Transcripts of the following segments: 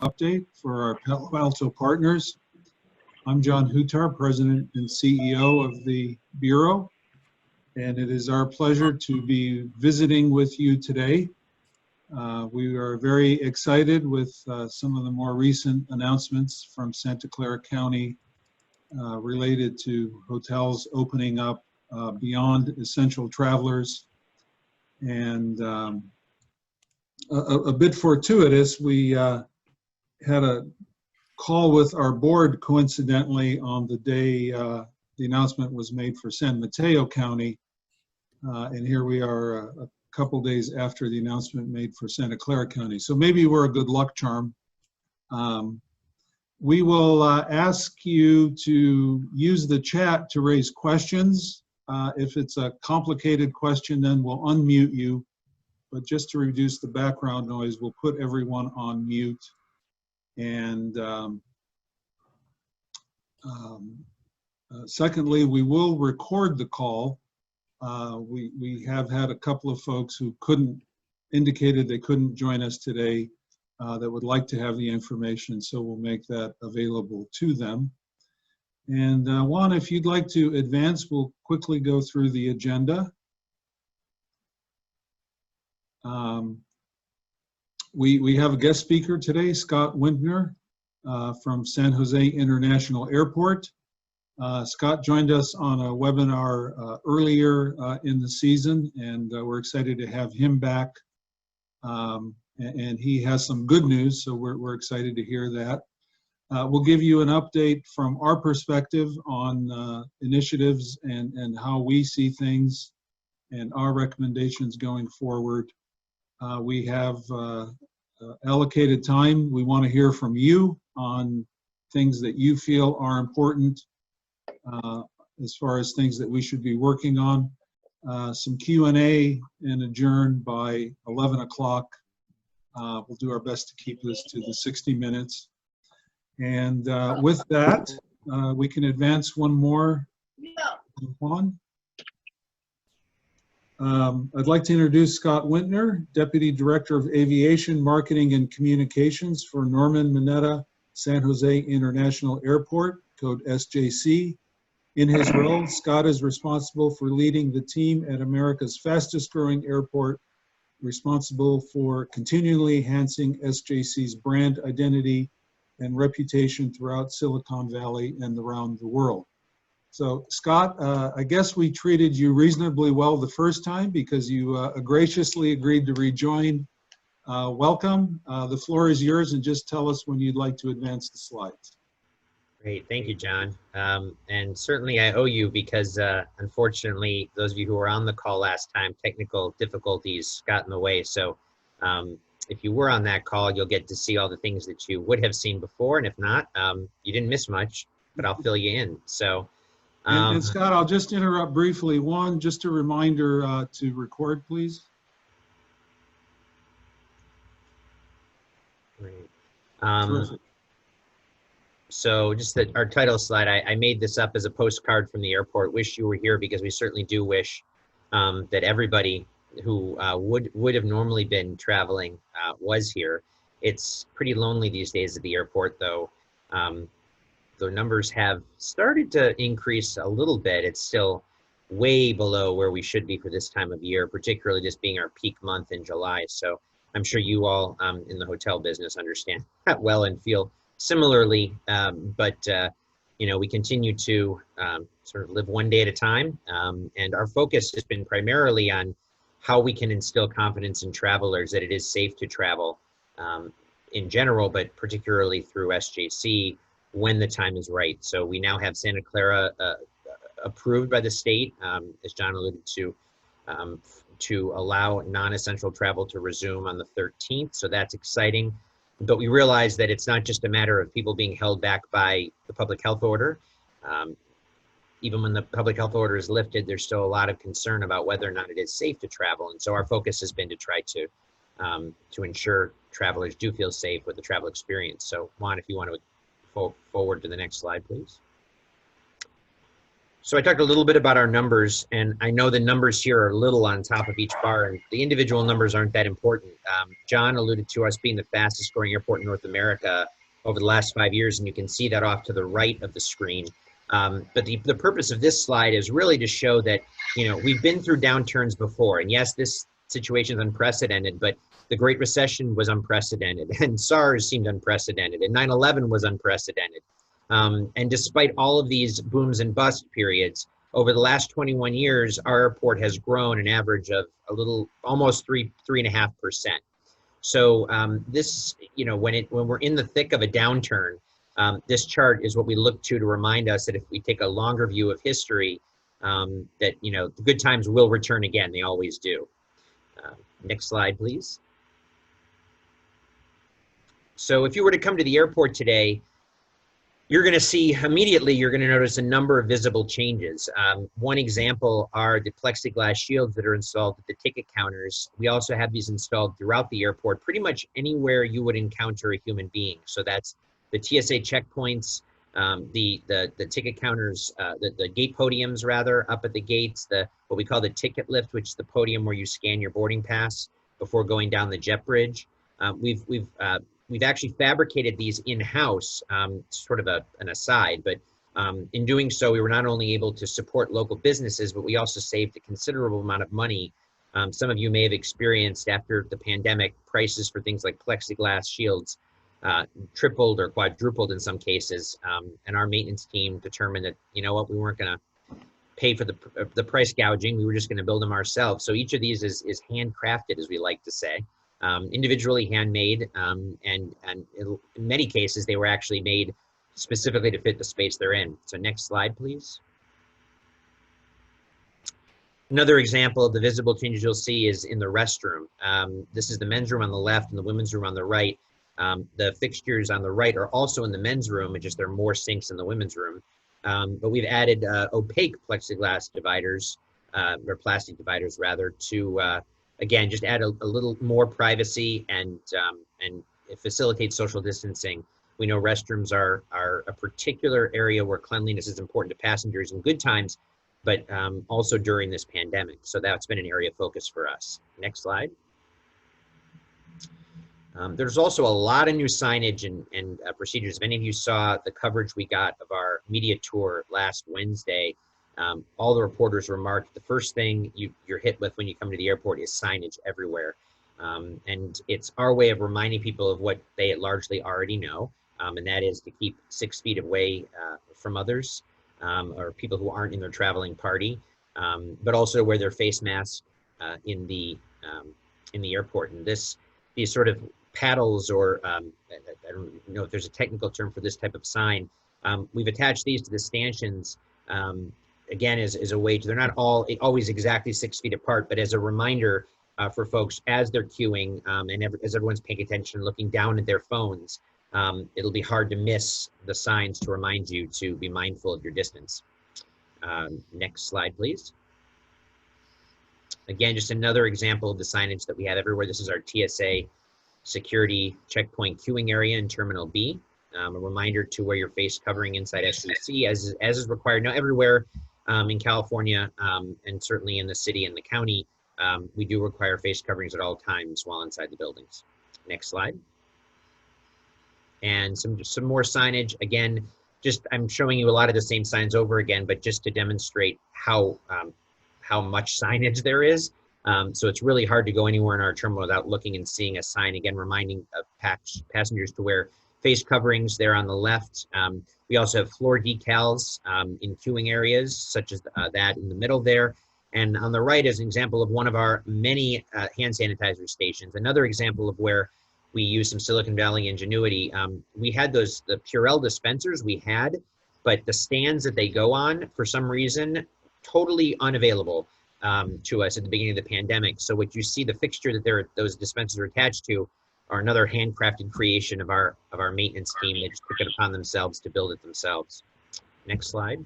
update for our Palo Alto partners. I'm John Hutar, President and CEO of the Bureau, and it is our pleasure to be visiting with you today. We are very excited with some of the more recent announcements from Santa Clara County related to hotels opening up beyond essential travelers. And a bit fortuitous, we had a call with our board coincidentally on the day the announcement was made for San Mateo County. And here we are a couple days after the announcement made for Santa Clara County. So maybe we're a good luck charm. We will ask you to use the chat to raise questions. If it's a complicated question, then we'll unmute you. But just to reduce the background noise, we'll put everyone on mute. And secondly, we will record the call. We have had a couple of folks who indicated they couldn't join us today that would like to have the information, so we'll make that available to them. And Juan, if you'd like to advance, we'll quickly go through the agenda. We have a guest speaker today, Scott Wintner from San Jose International Airport. Scott joined us on a webinar earlier in the season, and we're excited to have him back. And he has some good news, so we're excited to hear that. We'll give you an update from our perspective on initiatives and how we see things and our recommendations going forward. We have allocated time. We want to hear from you on things that you feel are important as far as things that we should be working on. Some Q&A and adjourn by 11 o'clock. We'll do our best to keep this to the 60 minutes. And with that, we can advance one more. Juan. I'd like to introduce Scott Wintner, Deputy Director of Aviation, Marketing and Communications for Norman Mineta San Jose International Airport, code SJC. In his role, Scott is responsible for leading the team at America's fastest growing airport, responsible for continually enhancing SJC's brand identity and reputation throughout Silicon Valley and around the world. So Scott, I guess we treated you reasonably well the first time because you graciously agreed to rejoin. Welcome. The floor is yours, and just tell us when you'd like to advance the slides. Great, thank you, John. And certainly I owe you because unfortunately, those of you who were on the call last time, technical difficulties got in the way. So if you were on that call, you'll get to see all the things that you would have seen before. And if not, you didn't miss much, but I'll fill you in. So. And Scott, I'll just interrupt briefly. One, just a reminder to record, please. Great. So just our title slide, I made this up as a postcard from the airport. Wish you were here because we certainly do wish that everybody who would have normally been traveling was here. It's pretty lonely these days at the airport, though. The numbers have started to increase a little bit. It's still way below where we should be for this time of year, particularly just being our peak month in July. So I'm sure you all in the hotel business understand that well and feel similarly. But you know, we continue to sort of live one day at a time. And our focus has been primarily on how we can instill confidence in travelers that it is safe to travel in general, but particularly through SJC when the time is right. So we now have Santa Clara approved by the state, as John alluded to allow non-essential travel to resume on the 13th. So that's exciting. But we realize that it's not just a matter of people being held back by the public health order. Even when the public health order is lifted, there's still a lot of concern about whether or not it is safe to travel. And so our focus has been to try to ensure travelers do feel safe with the travel experience. So Juan, if you want to forward to the next slide, please. So I talked a little bit about our numbers, and I know the numbers here are little on top of each bar, and the individual numbers aren't that important. John alluded to us being the fastest growing airport in North America over the last 5 years, and you can see that off to the right of the screen. But the purpose of this slide is really to show that, you know, we've been through downturns before, and yes, this situation is unprecedented, but the Great Recession was unprecedented, and SARS seemed unprecedented, and 9/11 was unprecedented. And despite all of these booms and bust periods, over the last 21 years, our airport has grown an average of a little, almost 3.5%. So this, you know, when we're in the thick of a downturn, this chart is what we look to remind us that if we take a longer view of history, that, you know, the good times will return again. They always do. Next slide, please. So if you were to come to the airport today, you're going to see immediately, you're going to notice a number of visible changes. One example are the plexiglass shields that are installed at the ticket counters. We also have these installed throughout the airport, pretty much anywhere you would encounter a human being. So that's the TSA checkpoints, the ticket counters, the gate podiums rather, up at the gates, what we call the ticket lift, which is the podium where you scan your boarding pass before going down the jet bridge. We've actually fabricated these in-house, sort of an aside, but in doing so, we were not only able to support local businesses, but we also saved a considerable amount of money. Some of you may have experienced after the pandemic, prices for things like plexiglass shields tripled or quadrupled in some cases, and our maintenance team determined that, you know what, we weren't going to pay for the price gouging, we were just going to build them ourselves. So each of these is handcrafted, as we like to say. Individually handmade, and in many cases, they were actually made specifically to fit the space they're in. So next slide, please. Another example of the visible changes you'll see is in the restroom. This is the men's room on the left and the women's room on the right. The fixtures on the right are also in the men's room, it's just there are more sinks in the women's room. But we've added opaque plexiglass dividers, or plastic dividers rather, to again, just add a little more privacy and facilitate social distancing. We know restrooms are a particular area where cleanliness is important to passengers in good times, but also during this pandemic. So that's been an area of focus for us. Next slide. There's also a lot of new signage and procedures. If any of you saw the coverage we got of our media tour last Wednesday, all the reporters remarked the first thing you're hit with when you come to the airport is signage everywhere. And it's our way of reminding people of what they largely already know, and that is to keep 6 feet away from others, or people who aren't in their traveling party, but also wear their face mask in the airport. And these sort of paddles, or I don't know if there's a technical term for this type of sign, we've attached these to the stanchions, again, as a way to, they're not always exactly 6 feet apart, but as a reminder for folks as they're queuing, and as everyone's paying attention and looking down at their phones, it'll be hard to miss the signs to remind you to be mindful of your distance. Next slide, please. Again, just another example of the signage that we have everywhere. This is our TSA security checkpoint queuing area in Terminal B. A reminder to wear your face covering inside SUC as is required now everywhere in California, and certainly in the city and the county. We do require face coverings at all times while inside the buildings. Next slide. And some more signage. Again, just I'm showing you a lot of the same signs over again, but just to demonstrate how much signage there is. So it's really hard to go anywhere in our terminal without looking and seeing a sign, again, reminding passengers to wear face coverings there on the left. We also have floor decals in queuing areas, such as that in the middle there. And on the right is an example of one of our many hand sanitizer stations. Another example of where we use some Silicon Valley ingenuity. We had the Purell dispensers but the stands that they go on, for some reason, totally unavailable to us at the beginning of the pandemic. So what you see, the fixture that those dispensers are attached to, are another handcrafted creation of our maintenance team. They just took it upon themselves to build it themselves. Next slide.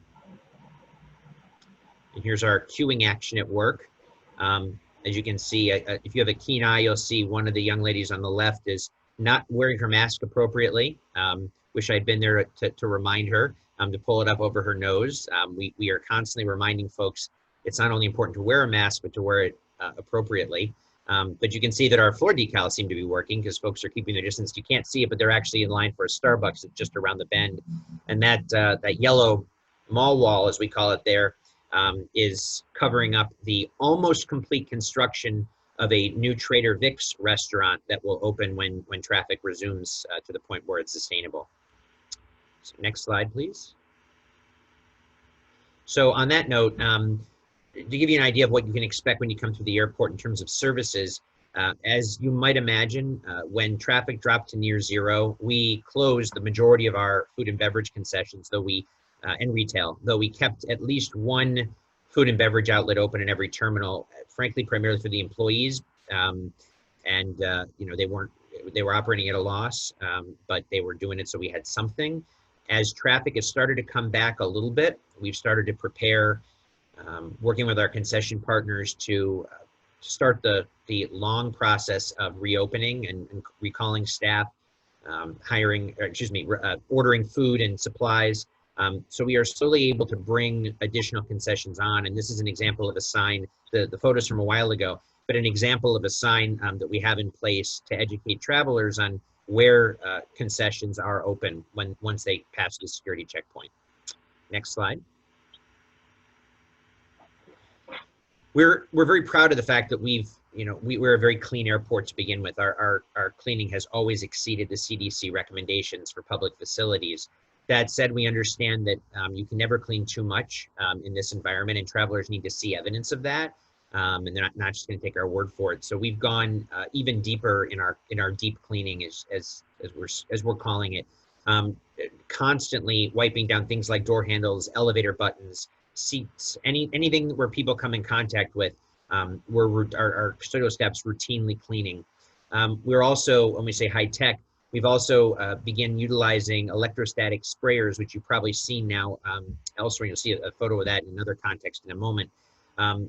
And here's our queuing action at work. As you can see, if you have a keen eye, you'll see one of the young ladies on the left is not wearing her mask appropriately. Wish I'd been there to remind her to pull it up over her nose. We are constantly reminding folks it's not only important to wear a mask, but to wear it appropriately. But you can see that our floor decals seem to be working because folks are keeping their distance. You can't see it, but they're actually in line for a Starbucks that's just around the bend. And that yellow mall wall, as we call it there, is covering up the almost complete construction of a new Trader Vic's restaurant that will open when traffic resumes to the point where it's sustainable. So next slide, please. So on that note, to give you an idea of what you can expect when you come through the airport in terms of services, as you might imagine, when traffic dropped to near zero, we closed the majority of our food and beverage concessions, and retail, though we kept at least one food and beverage outlet open in every terminal, frankly, primarily for the employees. You know, they were operating at a loss, but they were doing it so we had something. As traffic has started to come back a little bit, we've started to prepare, working with our concession partners to start the long process of reopening and recalling staff, ordering food and supplies. So we are slowly able to bring additional concessions on, and this is an example of a sign, the photos from a while ago, but an example of a sign that we have in place to educate travelers on where concessions are open once they pass the security checkpoint. Next slide. We're very proud of the fact that we're a very clean airport to begin with. Our cleaning has always exceeded the CDC recommendations for public facilities. That said, we understand that you can never clean too much in this environment, and travelers need to see evidence of that, and they're not just going to take our word for it. So we've gone even deeper in our deep cleaning, as we're calling it, constantly wiping down things like door handles, elevator buttons, seats, anything where people come in contact with. Our custodial staff's routinely cleaning. We're also, when we say high tech, we've also begun utilizing electrostatic sprayers, which you've probably seen now elsewhere. You'll see a photo of that in another context in a moment.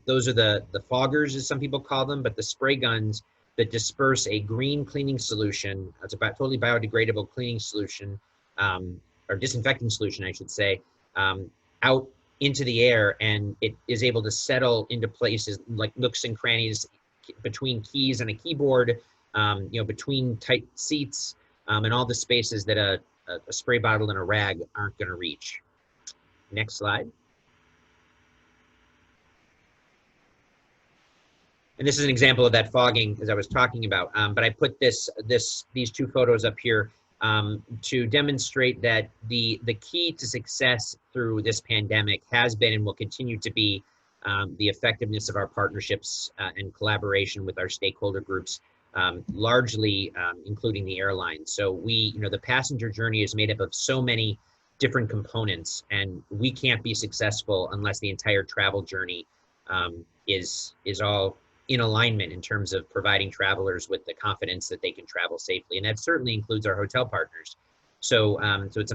Those are the foggers, as some people call them, but the spray guns that disperse a green cleaning solution. It's a totally biodegradable cleaning solution, or disinfecting solution, I should say, out into the air, and it is able to settle into places like nooks and crannies between keys and a keyboard, between tight seats, and all the spaces that a spray bottle and a rag aren't going to reach. Next slide. And this is an example of that fogging, as I was talking about. But I put these two photos up here to demonstrate that the key to success through this pandemic has been and will continue to be the effectiveness of our partnerships and collaboration with our stakeholder groups, largely including the airlines. So the passenger journey is made up of so many different components, and we can't be successful unless the entire travel journey is all in alignment in terms of providing travelers with the confidence that they can travel safely. And that certainly includes our hotel partners. So it's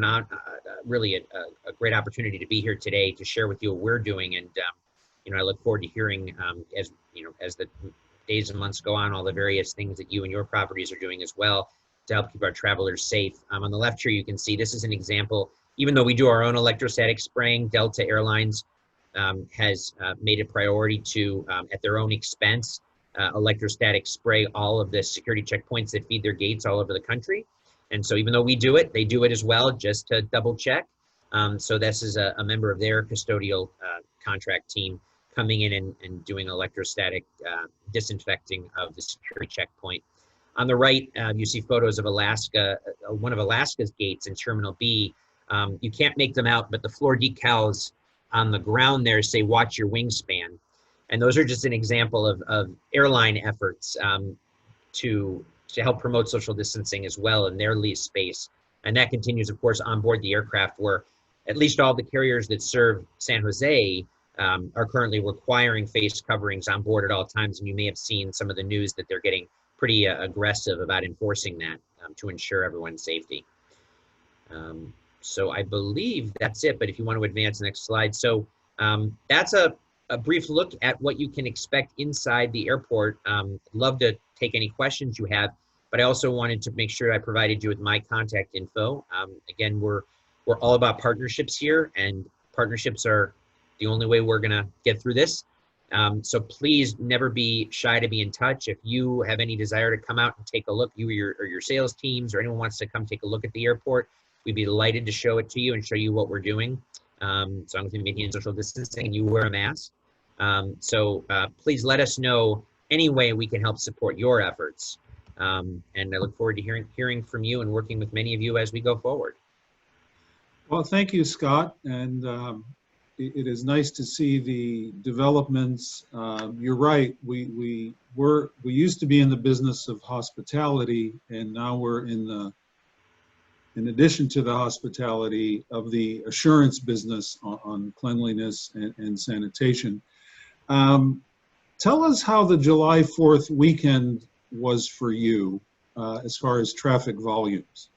really a great opportunity to be here today to share with you what we're doing. And I look forward to hearing as the days and months go on, all the various things that you and your properties are doing as well to help keep our travelers safe. On the left here, you can see this is an example. Even though we do our own electrostatic spraying, Delta Airlines has made a priority to, at their own expense, electrostatic spray all of the security checkpoints that feed their gates all over the country. And so even though we do it, they do it as well, just to double check. So this is a member of their custodial contract team coming in and doing electrostatic disinfecting of the security checkpoint. On the right, you see photos of Alaska, one of Alaska's gates in Terminal B. You can't make them out, but the floor decals on the ground there say, "Watch your wingspan." And those are just an example of airline efforts to help promote social distancing as well in their lease space. And that continues, of course, on board the aircraft, where at least all the carriers that serve San Jose are currently requiring face coverings on board at all times. And you may have seen some of the news that they're getting pretty aggressive about enforcing that to ensure everyone's safety. So I believe that's it, but if you want to advance, next slide. So that's a brief look at what you can expect inside the airport. Love to take any questions you have. but I also wanted to make sure I provided you with my contact info. Again, we're all about partnerships here, and partnerships are the only way we're gonna get through this. So please never be shy to be in touch. If you have any desire to come out and take a look, you or your sales teams or anyone wants to come take a look at the airport, we'd be delighted to show it to you and show you what we're doing. So I'm going to be maintaining social distancing and you wear a mask. Please let us know any way we can help support your efforts. And I look forward to hearing from you and working with many of you as we go forward. Well, thank you, Scott. And it is nice to see the developments. You're right. We used to be in the business of hospitality, and now we're in addition to the hospitality, of the assurance business on cleanliness and sanitation. Tell us how the July 4th weekend was for you as far as traffic volumes.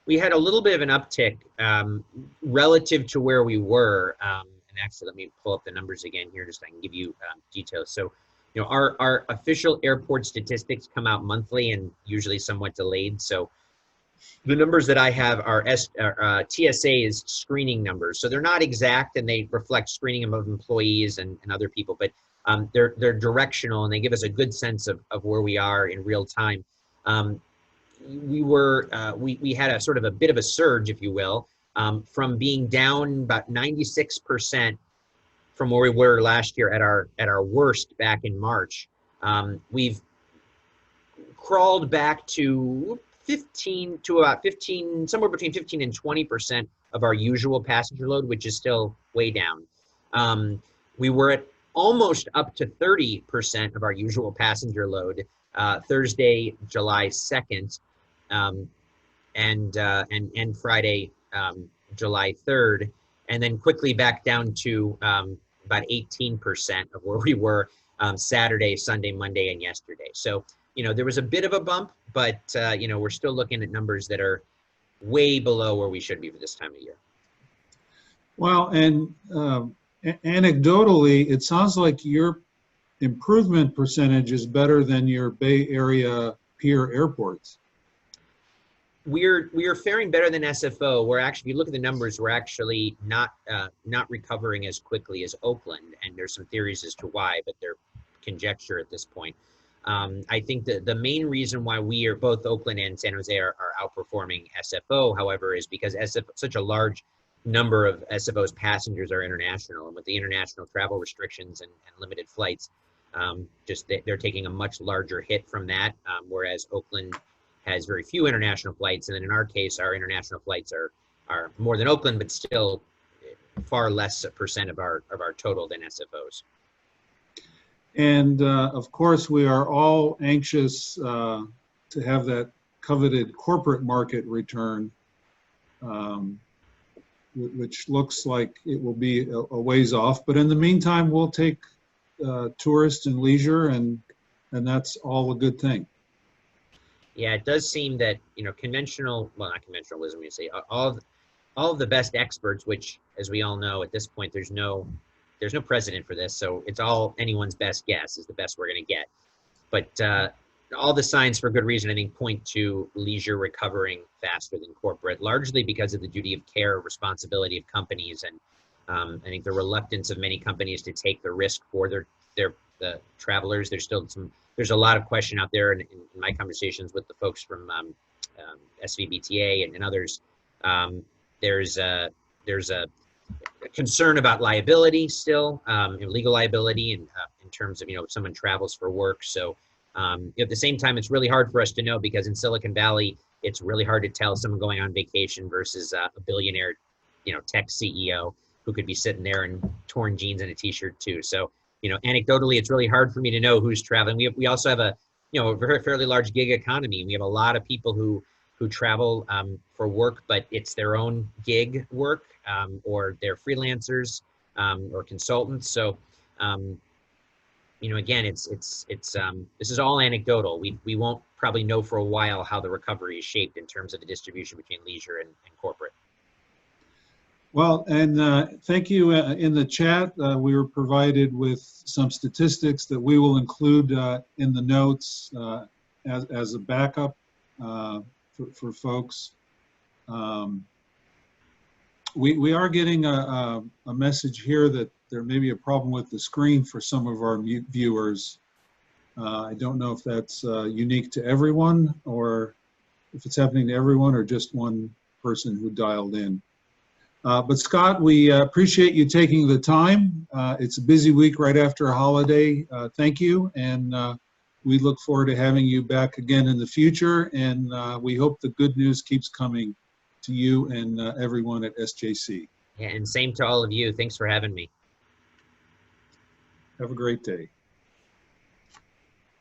We had a little bit of an uptick relative to where we were. And actually, let me pull up the numbers again here, just so I can give you details. So, you know, our official airport statistics come out monthly and usually somewhat delayed. So the numbers that I have are TSA's screening numbers. So they're not exact, and they reflect screening of employees and other people, but they're directional, and they give us a good sense of where we are in real time. We had a sort of a bit of a surge, if you will, from being down about 96% from where we were last year at our worst back in March. We've crawled back to about 15, somewhere between 15 and 20% of our usual passenger load, which is still way down. We were at almost up to 30% of our usual passenger load Thursday, July 2nd, and Friday, July 3rd, and then quickly back down to about 18% of where we were Saturday, Sunday, Monday, and yesterday. So, you know, there was a bit of a bump, but, you know, we're still looking at numbers that are way below where we should be for this time of year. Well, and anecdotally, it sounds like your improvement percentage is better than your Bay Area peer airports. We are faring better than SFO. We're actually, if you look at the numbers, we're actually not recovering as quickly as Oakland, and there's some theories as to why, but they're conjecture at this point. I think that the main reason why we are both Oakland and San Jose are outperforming SFO, however, is because such a large number of SFO's passengers are international, and with the international travel restrictions and limited flights, they're taking a much larger hit from that, whereas Oakland has very few international flights, and then in our case, our international flights are more than Oakland, but still far less percent of our total than SFO's. And of course, we are all anxious to have that coveted corporate market return, which looks like it will be a ways off. But in the meantime, we'll take tourists and leisure, and that's all a good thing. Yeah, it does seem that, you know, not conventionalism, you say, all of the best experts, which, as we all know, at this point, there's no precedent for this, so it's all anyone's best guess is the best we're going to get. But all the signs, for good reason, I think, point to leisure recovering faster than corporate, largely because of the duty of care, responsibility of companies, and I think the reluctance of many companies to take the risk for the travelers. There's a lot of question out there, and in my conversations with the folks from SVBTA and others, there's a concern about liability still, legal liability, and in terms of, you know, if someone travels for work. So at the same time, it's really hard for us to know, because in Silicon Valley, it's really hard to tell someone going on vacation versus a billionaire, you know, tech CEO who could be sitting there in torn jeans and a t-shirt too. So, you know, anecdotally, it's really hard for me to know who's traveling. We also have a fairly large gig economy. We have a lot of people who travel for work, but it's their own gig work, or they're freelancers or consultants. So, you know, again, this is all anecdotal. We won't probably know for a while how the recovery is shaped in terms of the distribution between leisure and corporate. Well, and thank you. In the chat, we were provided with some statistics that we will include in the notes as a backup for folks. We are getting a message here that there may be a problem with the screen for some of our viewers. I don't know if that's unique to everyone, or if it's happening to everyone, or just one person who dialed in. But Scott, we appreciate you taking the time. It's a busy week right after a holiday. Thank you, and we look forward to having you back again in the future, and we hope the good news keeps coming to you and everyone at SJC. Yeah, and same to all of you. Thanks for having me. Have a great day.